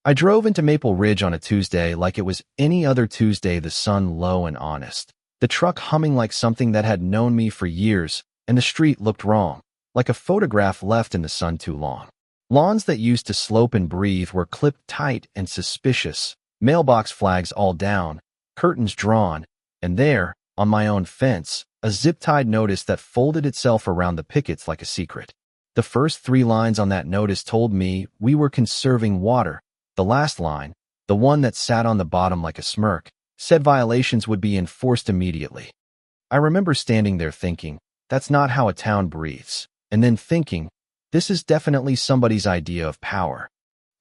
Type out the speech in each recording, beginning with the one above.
I drove into Maple Ridge on a Tuesday like it was any other Tuesday, the sun low and honest. The truck humming like something that had known me for years, and the street looked wrong, like a photograph left in the sun too long. Lawns that used to slope and breathe were clipped tight and suspicious, mailbox flags all down, curtains drawn, and there, on my own fence, a zip-tied notice that folded itself around the pickets like a secret. The first 3 lines on that notice told me we were conserving water. The last line, the one that sat on the bottom like a smirk, said violations would be enforced immediately. I remember standing there thinking, that's not how a town breathes, and then thinking, this is definitely somebody's idea of power.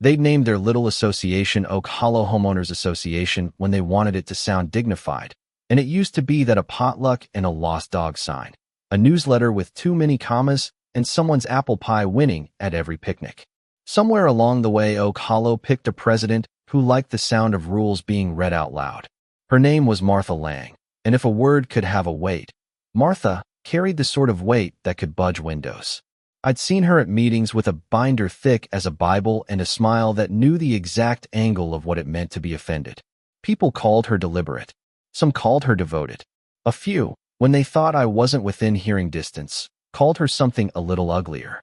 They'd named their little association Oak Hollow Homeowners Association when they wanted it to sound dignified, and it used to be that a potluck and a lost dog sign, a newsletter with too many commas, and someone's apple pie winning at every picnic. Somewhere along the way, Oak Hollow picked a president who liked the sound of rules being read out loud. Her name was Martha Lang, and if a word could have a weight, Martha carried the sort of weight that could budge windows. I'd seen her at meetings with a binder thick as a Bible and a smile that knew the exact angle of what it meant to be offended. People called her deliberate. Some called her devoted. A few, when they thought I wasn't within hearing distance, called her something a little uglier.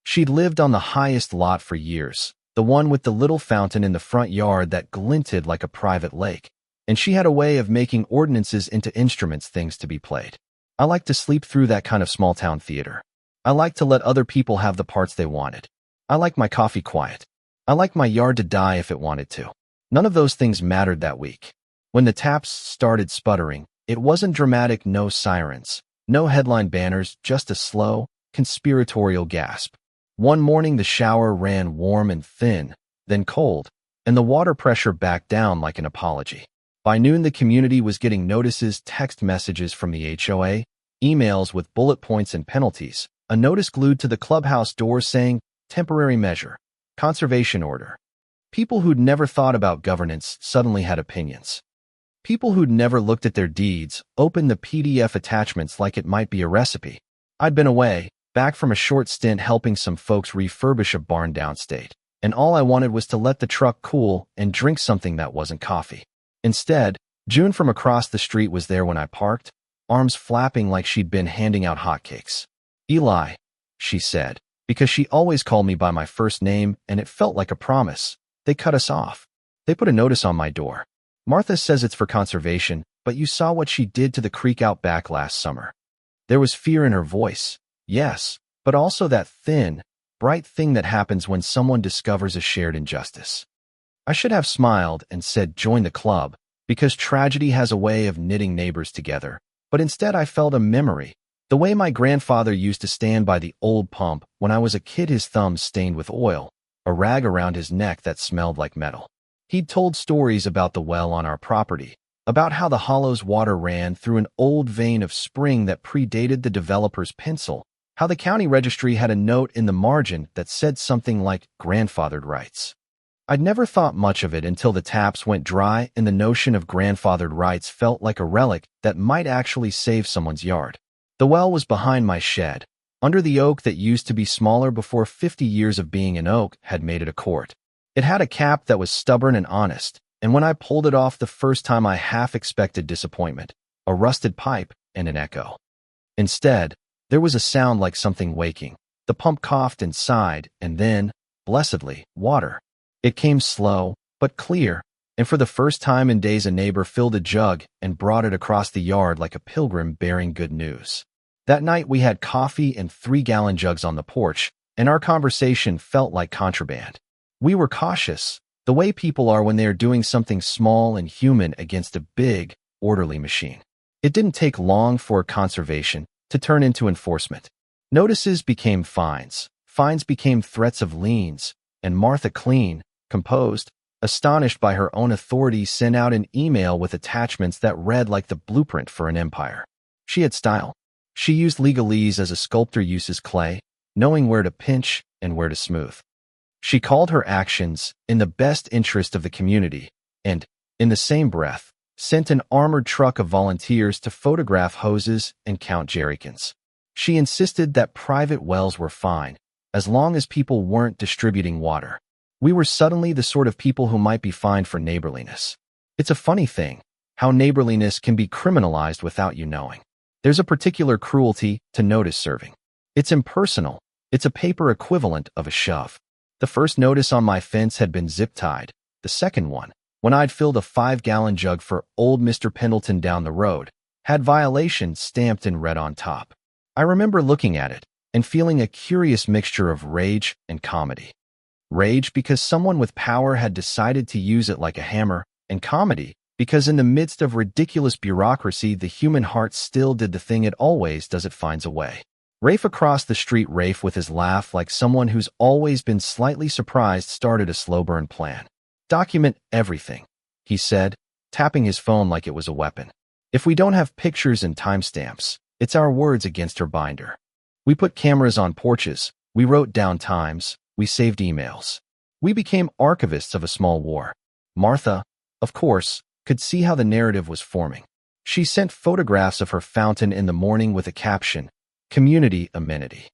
She'd lived on the highest lot for years, the one with the little fountain in the front yard that glinted like a private lake, and she had a way of making ordinances into instruments, things to be played. I liked to sleep through that kind of small-town theater. I liked to let other people have the parts they wanted. I liked my coffee quiet. I liked my yard to die if it wanted to. None of those things mattered that week. When the taps started sputtering, it wasn't dramatic, no sirens, no headline banners, just a slow, conspiratorial gasp. One morning the shower ran warm and thin, then cold, and the water pressure backed down like an apology. By noon the community was getting notices, text messages from the HOA, emails with bullet points and penalties, a notice glued to the clubhouse door saying, temporary measure, conservation order. People who'd never thought about governance suddenly had opinions. People who'd never looked at their deeds opened the PDF attachments like it might be a recipe. I'd been away, back from a short stint helping some folks refurbish a barn downstate, and all I wanted was to let the truck cool and drink something that wasn't coffee. Instead, June from across the street was there when I parked, arms flapping like she'd been handing out hotcakes. Eli, she said, because she always called me by my first name and it felt like a promise. They cut us off. They put a notice on my door. Martha says it's for conservation, but you saw what she did to the creek out back last summer. There was fear in her voice. Yes, but also that thin, bright thing that happens when someone discovers a shared injustice. I should have smiled and said join the club, because tragedy has a way of knitting neighbors together, but instead I felt a memory, the way my grandfather used to stand by the old pump when I was a kid, his thumbs stained with oil, a rag around his neck that smelled like metal. He'd told stories about the well on our property, about how the hollow's water ran through an old vein of spring that predated the developer's pencil, how the county registry had a note in the margin that said something like grandfathered rights. I'd never thought much of it until the taps went dry and the notion of grandfathered rights felt like a relic that might actually save someone's yard. The well was behind my shed, under the oak that used to be smaller before 50 years of being an oak had made it a court. It had a cap that was stubborn and honest, and when I pulled it off the first time I half expected disappointment, a rusted pipe and an echo. Instead, there was a sound like something waking. The pump coughed and sighed, and then, blessedly, water. It came slow, but clear, and for the first time in days a neighbor filled a jug and brought it across the yard like a pilgrim bearing good news. That night we had coffee and 3-gallon jugs on the porch, and our conversation felt like contraband. We were cautious, the way people are when they are doing something small and human against a big, orderly machine. It didn't take long for conservation to turn into enforcement. Notices became fines, fines became threats of liens, and Martha, clean, composed, astonished by her own authority, sent out an email with attachments that read like the blueprint for an empire. She had style. She used legalese as a sculptor uses clay, knowing where to pinch and where to smooth. She called her actions in the best interest of the community and, in the same breath, sent an armored truck of volunteers to photograph hoses and count jerrycans. She insisted that private wells were fine, as long as people weren't distributing water. We were suddenly the sort of people who might be fined for neighborliness. It's a funny thing, how neighborliness can be criminalized without you knowing. There's a particular cruelty to notice serving. It's impersonal. It's a paper equivalent of a shove. The first notice on my fence had been zip-tied. The second one, when I'd filled a 5-gallon jug for old Mr. Pendleton down the road, had violation stamped in red on top. I remember looking at it and feeling a curious mixture of rage and comedy. Rage because someone with power had decided to use it like a hammer, and comedy because in the midst of ridiculous bureaucracy, the human heart still did the thing it always does: it finds a way. Rafe across the street, Rafe with his laugh like someone who's always been slightly surprised, started a slow burn plan. Document everything, he said, tapping his phone like it was a weapon. If we don't have pictures and timestamps, it's our words against her binder. We put cameras on porches, we wrote down times, we saved emails. We became archivists of a small war. Martha, of course, could see how the narrative was forming. She sent photographs of her fountain in the morning with a caption, "Community Amenity."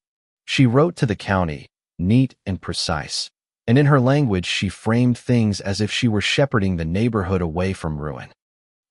She wrote to the county, neat and precise, and in her language she framed things as if she were shepherding the neighborhood away from ruin.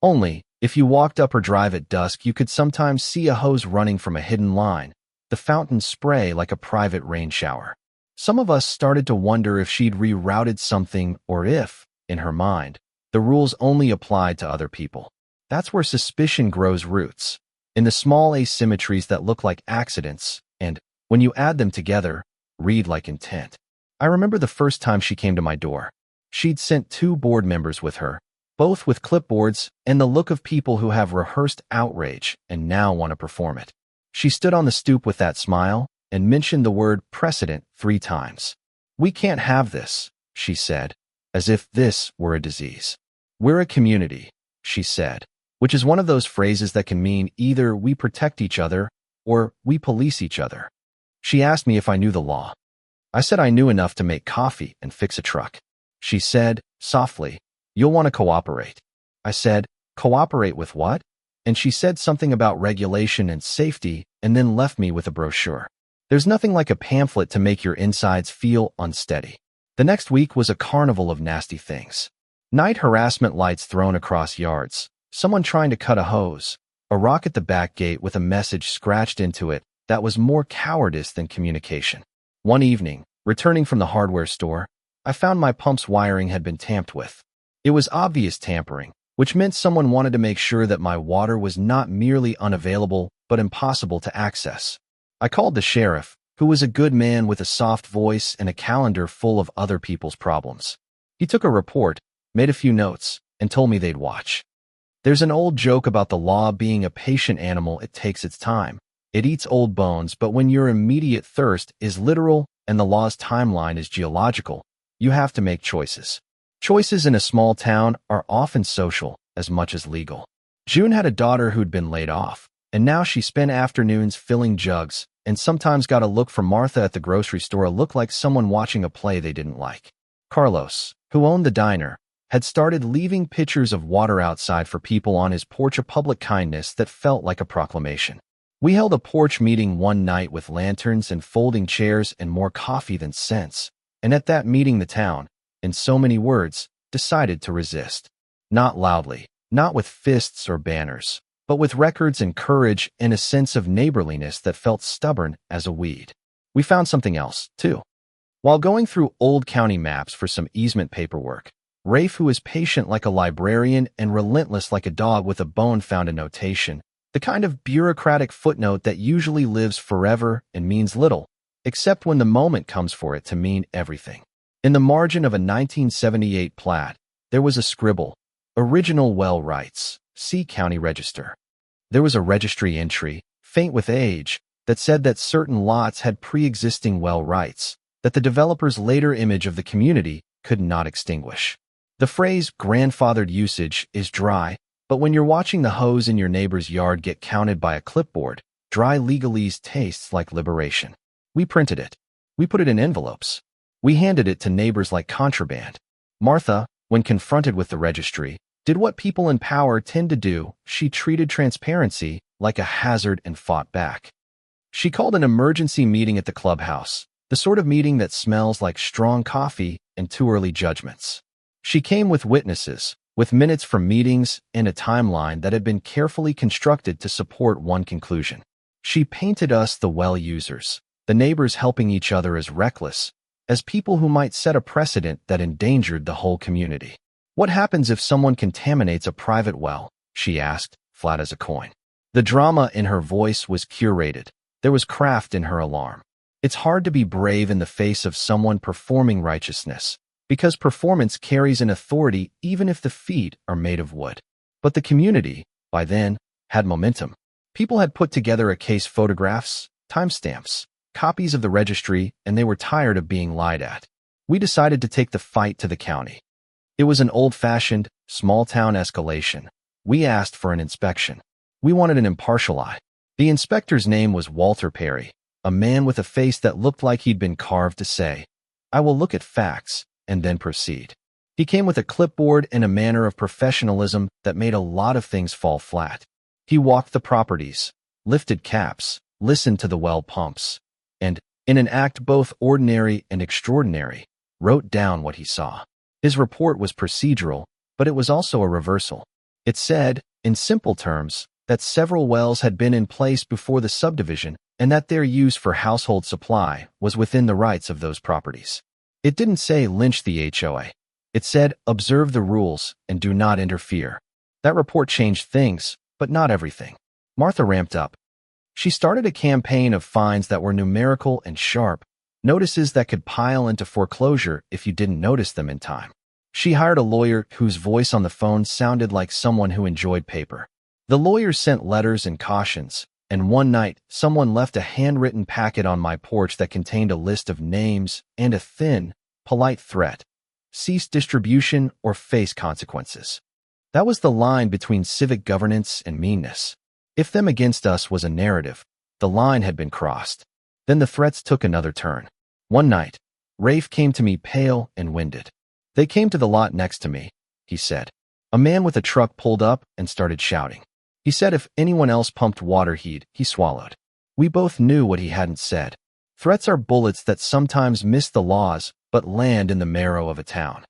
Only, if you walked up her drive at dusk, you could sometimes see a hose running from a hidden line, the fountain spray like a private rain shower. Some of us started to wonder if she'd rerouted something, or if, in her mind, the rules only applied to other people. That's where suspicion grows roots, in the small asymmetries that look like accidents, and, when you add them together, read like intent. I remember the first time she came to my door. She'd sent 2 board members with her, both with clipboards and the look of people who have rehearsed outrage and now want to perform it. She stood on the stoop with that smile and mentioned the word precedent 3 times. "We can't have this," she said, as if this were a disease. "We're a community," she said, which is one of those phrases that can mean either we protect each other or we police each other. She asked me if I knew the law. I said I knew enough to make coffee and fix a truck. She said, softly, "You'll want to cooperate." I said, "Cooperate with what?" And she said something about regulation and safety and then left me with a brochure. There's nothing like a pamphlet to make your insides feel unsteady. The next week was a carnival of nasty things. Night harassment lights thrown across yards, someone trying to cut a hose, a rock at the back gate with a message scratched into it that was more cowardice than communication. One evening, returning from the hardware store, I found my pump's wiring had been tampered with. It was obvious tampering, which meant someone wanted to make sure that my water was not merely unavailable but impossible to access. I called the sheriff, who was a good man with a soft voice and a calendar full of other people's problems. He took a report, made a few notes, and told me they'd watch. There's an old joke about the law being a patient animal. It takes its time. It eats old bones, but when your immediate thirst is literal and the law's timeline is geological, you have to make choices. Choices in a small town are often social as much as legal. June had a daughter who'd been laid off, and now she spent afternoons filling jugs and sometimes got a look from Martha at the grocery store, a look like someone watching a play they didn't like. Carlos, who owned the diner, had started leaving pitchers of water outside for people on his porch, a public kindness that felt like a proclamation. We held a porch meeting one night with lanterns and folding chairs and more coffee than sense, and at that meeting the town, in so many words, decided to resist. Not loudly, not with fists or banners, but with records and courage and a sense of neighborliness that felt stubborn as a weed. We found something else, too. While going through old county maps for some easement paperwork, Rafe, who is patient like a librarian and relentless like a dog with a bone, found a notation, the kind of bureaucratic footnote that usually lives forever and means little, except when the moment comes for it to mean everything. In the margin of a 1978 plat, there was a scribble, "Original well rights, see County Register." There was a registry entry, faint with age, that said that certain lots had pre-existing well rights, that the developer's later image of the community could not extinguish. The phrase grandfathered usage is dry, but when you're watching the hose in your neighbor's yard get counted by a clipboard, dry legalese tastes like liberation. We printed it. We put it in envelopes. We handed it to neighbors like contraband. Martha, when confronted with the registry, did what people in power tend to do. She treated transparency like a hazard and fought back. She called an emergency meeting at the clubhouse, the sort of meeting that smells like strong coffee and too early judgments. She came with witnesses, with minutes from meetings and a timeline that had been carefully constructed to support one conclusion. She painted us, the well users, the neighbors helping each other, as reckless, as people who might set a precedent that endangered the whole community. "What happens if someone contaminates a private well?" she asked, flat as a coin. The drama in her voice was curated. There was craft in her alarm. It's hard to be brave in the face of someone performing righteousness, because performance carries an authority even if the feet are made of wood. But the community, by then, had momentum. People had put together a case, photographs, timestamps, copies of the registry, and they were tired of being lied at. We decided to take the fight to the county. It was an old-fashioned, small-town escalation. We asked for an inspection. We wanted an impartial eye. The inspector's name was Walter Perry, a man with a face that looked like he'd been carved to say, "I will look at facts and then proceed." He came with a clipboard and a manner of professionalism that made a lot of things fall flat. He walked the properties, lifted caps, listened to the well pumps, and, in an act both ordinary and extraordinary, wrote down what he saw. His report was procedural, but it was also a reversal. It said, in simple terms, that several wells had been in place before the subdivision and that their use for household supply was within the rights of those properties. It didn't say lynch the HOA. It said observe the rules and do not interfere. That report changed things, but not everything. Martha ramped up. She started a campaign of fines that were numerical and sharp, notices that could pile into foreclosure if you didn't notice them in time. She hired a lawyer whose voice on the phone sounded like someone who enjoyed paper. The lawyer sent letters and cautions, and one night someone left a handwritten packet on my porch that contained a list of names and a thin, polite threat: cease distribution or face consequences. That was the line between civic governance and meanness. If them against us was a narrative, the line had been crossed. Then the threats took another turn. One night, Rafe came to me pale and winded. "They came to the lot next to me," he said. A man with a truck pulled up and started shouting. He said if anyone else pumped water he swallowed. We both knew what he hadn't said. Threats are bullets that sometimes miss the laws but land in the marrow of a town.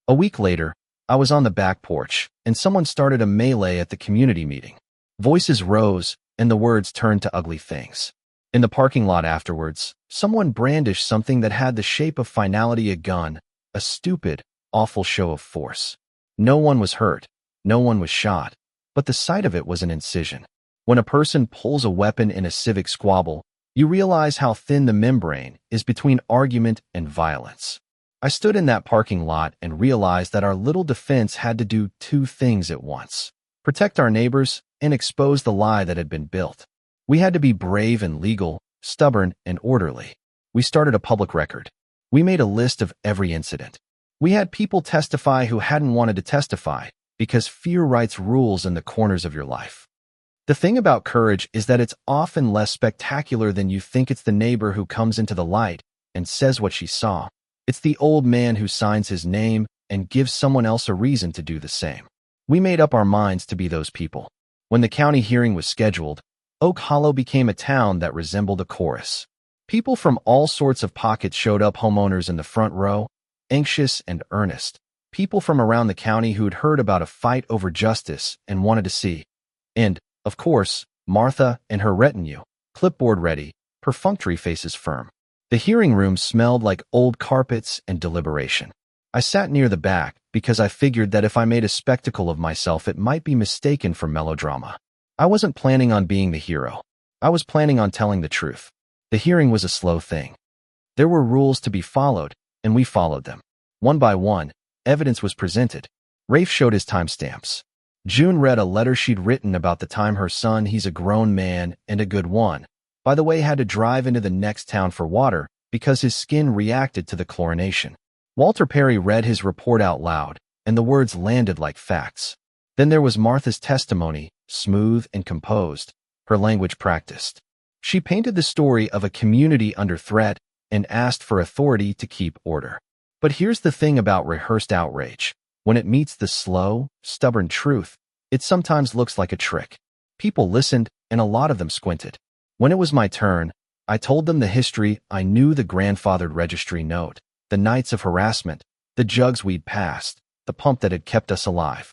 A week later, I was on the back porch, and someone started a melee at the community meeting. Voices rose, and the words turned to ugly things. In the parking lot afterwards, someone brandished something that had the shape of finality, a gun, a stupid, awful show of force. No one was hurt, no one was shot, but the sight of it was an incision. When a person pulls a weapon in a civic squabble, you realize how thin the membrane is between argument and violence. I stood in that parking lot and realized that our little defense had to do two things at once: protect our neighbors and expose the lie that had been built. We had to be brave and legal, stubborn and orderly. We started a public record. We made a list of every incident. We had people testify who hadn't wanted to testify, because fear writes rules in the corners of your life. The thing about courage is that it's often less spectacular than you think. It's the neighbor who comes into the light and says what she saw. It's the old man who signs his name and gives someone else a reason to do the same. We made up our minds to be those people. When the county hearing was scheduled, Oak Hollow became a town that resembled a chorus. People from all sorts of pockets showed up: homeowners in the front row, anxious and earnest, people from around the county who'd heard about a fight over justice and wanted to see, and, of course, Martha and her retinue, clipboard ready, perfunctory faces firm. The hearing room smelled like old carpets and deliberation. I sat near the back because I figured that if I made a spectacle of myself it might be mistaken for melodrama. I wasn't planning on being the hero. I was planning on telling the truth. The hearing was a slow thing. There were rules to be followed, and we followed them. One by one, evidence was presented. Rafe showed his timestamps. June read a letter she'd written about the time her son, he's a grown man and a good one, by the way, had to drive into the next town for water because his skin reacted to the chlorination. Walter Perry read his report out loud, and the words landed like facts. Then there was Martha's testimony, smooth and composed, her language practiced. She painted the story of a community under threat and asked for authority to keep order. But here's the thing about rehearsed outrage. When it meets the slow, stubborn truth, it sometimes looks like a trick. People listened, and a lot of them squinted. When it was my turn, I told them the history. I knew the grandfathered registry note, the nights of harassment, the jugs we'd passed, the pump that had kept us alive.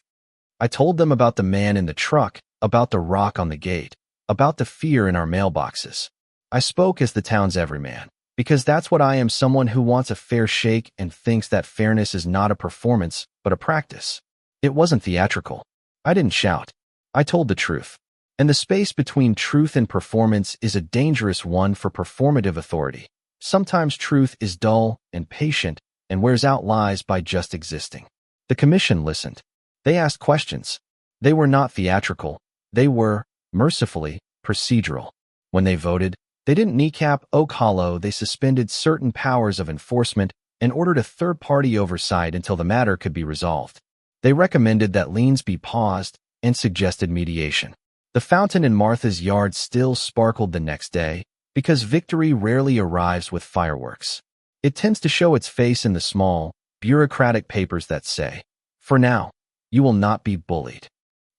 I told them about the man in the truck, about the rock on the gate, about the fear in our mailboxes. I spoke as the town's everyman, because that's what I am, someone who wants a fair shake and thinks that fairness is not a performance, but a practice. It wasn't theatrical. I didn't shout. I told the truth. And the space between truth and performance is a dangerous one for performative authority. Sometimes truth is dull and patient and wears out lies by just existing. The commission listened. They asked questions. They were not theatrical. They were, mercifully, procedural. When they voted, they didn't kneecap Oak Hollow. They suspended certain powers of enforcement and ordered a third-party oversight until the matter could be resolved. They recommended that liens be paused and suggested mediation. The fountain in Martha's yard still sparkled the next day, because victory rarely arrives with fireworks. It tends to show its face in the small, bureaucratic papers that say, "For now, you will not be bullied."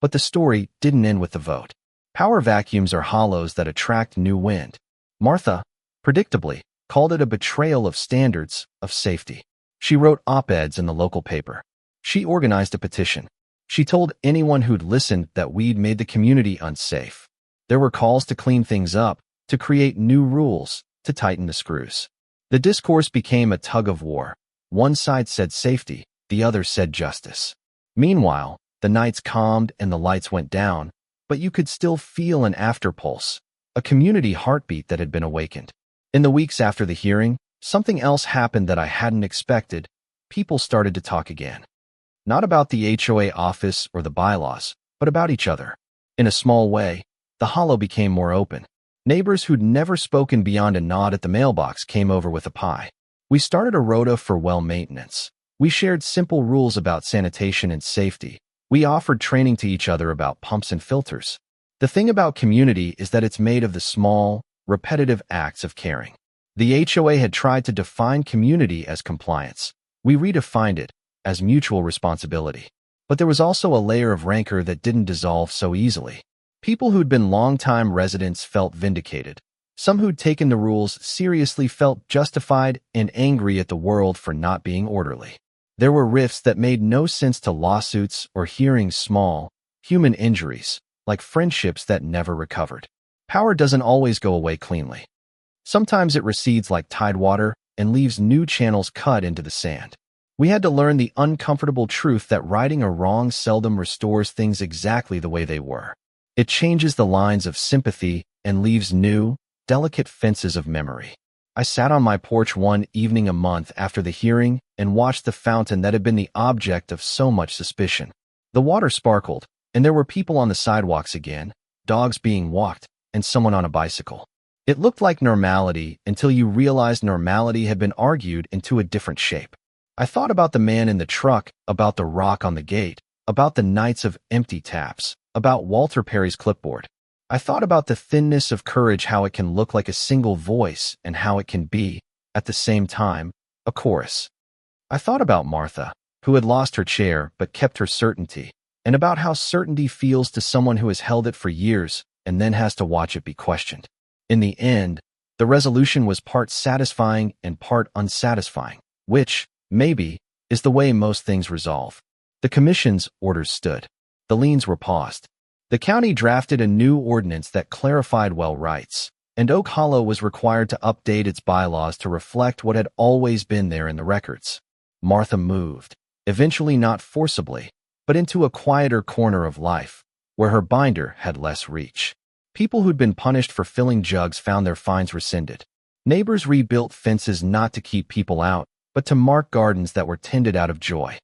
But the story didn't end with the vote. Power vacuums are hollows that attract new wind. Martha, predictably, called it a betrayal of standards of safety. She wrote op-eds in the local paper. She organized a petition. She told anyone who'd listened that we'd made the community unsafe. There were calls to clean things up, to create new rules, to tighten the screws. The discourse became a tug-of-war. One side said safety, the other said justice. Meanwhile, the nights calmed and the lights went down, but you could still feel an afterpulse, a community heartbeat that had been awakened. In the weeks after the hearing, something else happened that I hadn't expected. People started to talk again. Not about the HOA office or the bylaws, but about each other. In a small way, the hollow became more open. Neighbors who'd never spoken beyond a nod at the mailbox came over with a pie. We started a rota for well maintenance. We shared simple rules about sanitation and safety. We offered training to each other about pumps and filters. The thing about community is that it's made of the small, repetitive acts of caring. The HOA had tried to define community as compliance. We redefined it as mutual responsibility. But there was also a layer of rancor that didn't dissolve so easily. People who'd been longtime residents felt vindicated. Some who'd taken the rules seriously felt justified and angry at the world for not being orderly. There were rifts that made no sense to lawsuits or hearing small, human injuries, like friendships that never recovered. Power doesn't always go away cleanly. Sometimes it recedes like tidewater and leaves new channels cut into the sand. We had to learn the uncomfortable truth that righting a wrong seldom restores things exactly the way they were. It changes the lines of sympathy and leaves new, delicate fences of memory. I sat on my porch one evening a month after the hearing and watched the fountain that had been the object of so much suspicion. The water sparkled, and there were people on the sidewalks again, dogs being walked, and someone on a bicycle. It looked like normality until you realized normality had been argued into a different shape. I thought about the man in the truck, about the rock on the gate, about the nights of empty taps, about Walter Perry's clipboard. I thought about the thinness of courage, how it can look like a single voice and how it can be, at the same time, a chorus. I thought about Martha, who had lost her chair but kept her certainty, and about how certainty feels to someone who has held it for years and then has to watch it be questioned. In the end, the resolution was part satisfying and part unsatisfying, which, maybe, is the way most things resolve. The commission's orders stood. The liens were paused. The county drafted a new ordinance that clarified well rights, and Oak Hollow was required to update its bylaws to reflect what had always been there in the records. Martha moved, eventually not forcibly, but into a quieter corner of life, where her binder had less reach. People who'd been punished for filling jugs found their fines rescinded. Neighbors rebuilt fences not to keep people out, but to mark gardens that were tended out of joy.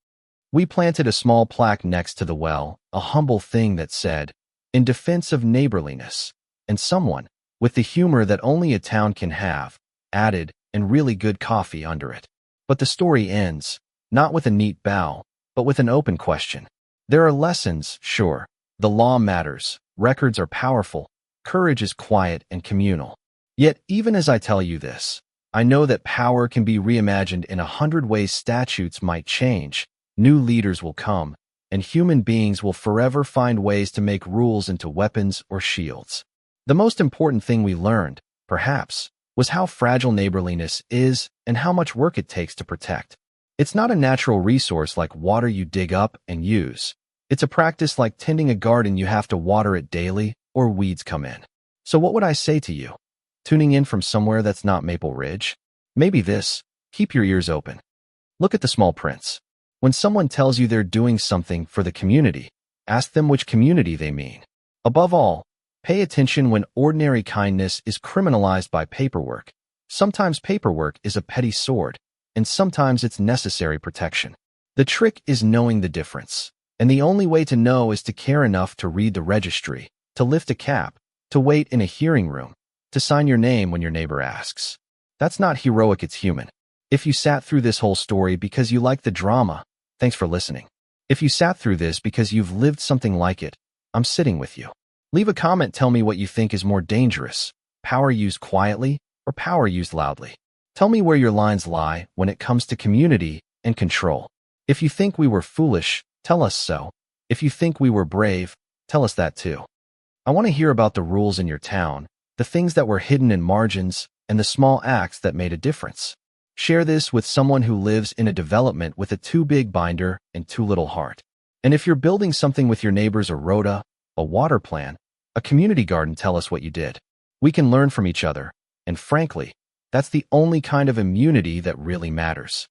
We planted a small plaque next to the well, a humble thing that said, "In defense of neighborliness," and someone, with the humor that only a town can have, added, "and really good coffee" under it. But the story ends, not with a neat bow, but with an open question. There are lessons, sure. The law matters, records are powerful, courage is quiet and communal. Yet, even as I tell you this, I know that power can be reimagined in 100 ways. Statutes might change, new leaders will come, and human beings will forever find ways to make rules into weapons or shields. The most important thing we learned, perhaps, was how fragile neighborliness is and how much work it takes to protect. It's not a natural resource like water you dig up and use. It's a practice like tending a garden you have to water it daily or weeds come in. So what would I say to you? Tuning in from somewhere that's not Maple Ridge? Maybe this. Keep your ears open. Look at the small prints. When someone tells you they're doing something for the community, ask them which community they mean. Above all, pay attention when ordinary kindness is criminalized by paperwork. Sometimes paperwork is a petty sword, and sometimes it's necessary protection. The trick is knowing the difference. And the only way to know is to care enough to read the registry, to lift a cap, to wait in a hearing room, to sign your name when your neighbor asks. That's not heroic, it's human. If you sat through this whole story because you like the drama, thanks for listening. If you sat through this because you've lived something like it, I'm sitting with you. Leave a comment, tell me what you think is more dangerous, power used quietly or power used loudly. Tell me where your lines lie when it comes to community and control. If you think we were foolish, tell us so. If you think we were brave, tell us that too. I want to hear about the rules in your town, the things that were hidden in margins, and the small acts that made a difference. Share this with someone who lives in a development with a too big binder and too little heart. And if you're building something with your neighbors, a rota, a water plan, a community garden, tell us what you did. We can learn from each other, and frankly, that's the only kind of immunity that really matters.